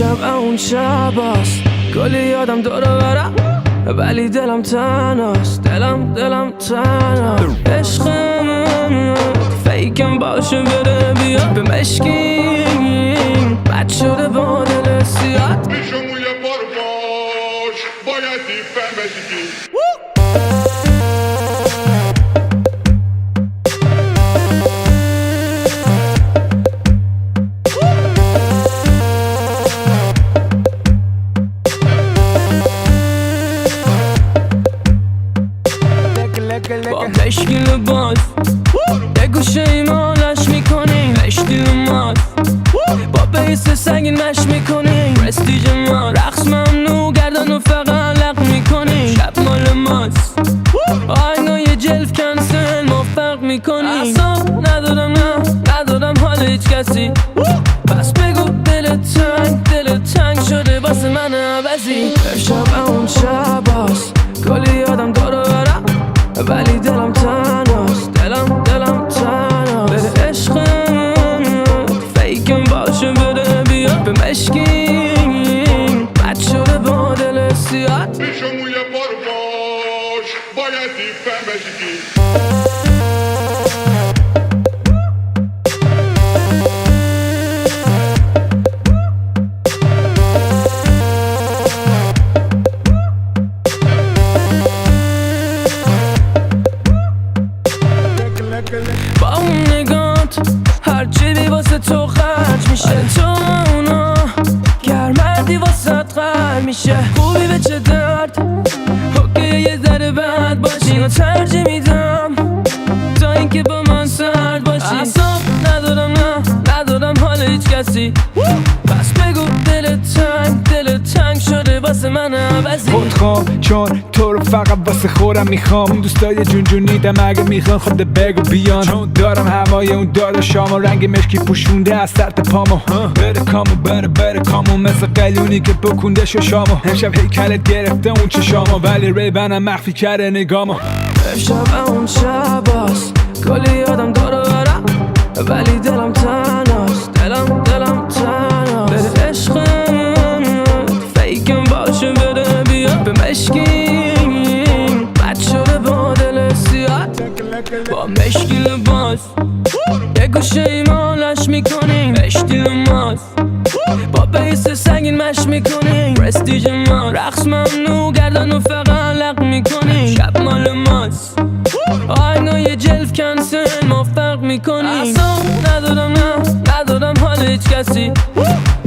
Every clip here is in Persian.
امشب اون شباست، کلی یادم دور برم ولی دلم تنهاست، دلم تنهاست. عشقم فیکم باشه بره بیاد به مشکین بد شده با دل سیاد. میشم یه بار باش بایدی فهمشی با مشکل باز یه گوشه ایمالش میکنیم مشکل ماست، با بیس سنگین مش میکنیم پرستیج ما، رقص ممنوع گردن و فقط لق میکنیم، شب مال ماست آینای جلف کنسل ما فرق میکنیم. اصاب ندارم حال هیچ کسی، پس بگو دل تنگ شده واسه من عوضی. شب اون شباست کلی یادم دارو برم ولی دلم تنهاست، دلم تنهاست. بده عشقم فیکم باشه بده بیاد به مشکین بد شده با دل سیاد. میشم یه بار باش بایدی فهمشی با اون نگات هرچی بی واسه تو خرج میشه، تو اونا گرمردی واسه قل میشه. خوبی به چه درد اوکی یه ذره بد باشی و ترجیح میدم تا اینکه با من سرد باشی. اصاب ندارم حال هیچ کسی، پس بگو دل تنگ شده واسه من عوضی. خودخوام چون تو رو فقط واسه خورم میخوام، دوستای جونیدم اگه میخوان خود بگو بیان، چون دارم هوای اون داداشام و رنگ مشکی پوشونده از سر تا پامو. بره کامو مثل قلیونی که بکنده ششامو، امشب هیکلت گرفته اون چشامو ولی ریبنم مخفی کرده نگامو. شب اون شباست کلی یادم دارو برم ولی دلم تنهاست، دلم تنهاست. بده عشقم فیکم باشه بده بیاد به مشکین بد شده با دل سیاد. با مشکل باز یه گوشه ایمالش میکنیم مشکل ماست، با بیس سنگین مش میکنیم پرستیج ما، رقص ممنوع گردن و فقط لق میکنیم، شب مال ماست آینای جلف کنسل ما فرق میکنیم. اصاب ندارم حال هیچ کسی،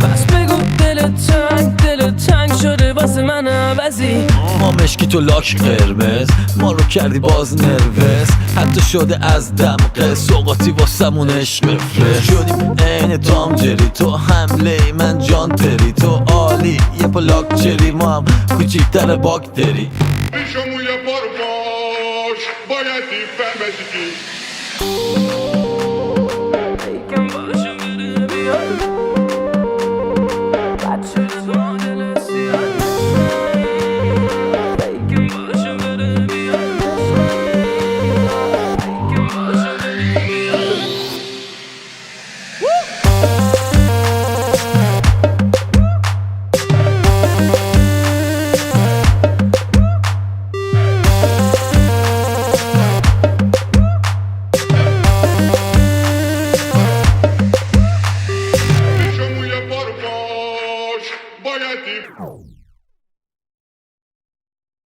پس بگو دل تنگ شده واسه من عوضی. ما مشکی تو لاک قرمز ما رو کردی باز نروس، حتی شده از دمقه سوقاتی واسمون عشق فرس شدیم عین تام جری، تو حمله من جان تری، تو عالی یه پا لاک چری ما هم کوچیکتر باکتری. میشم یه بار باش بایدی فهمشی فیکم باشه بده بیاد بد شده با دل سیاد. فیکم باشه بده بیاد فیکم باشه بده بیاد. میشم یه بار باش بایدی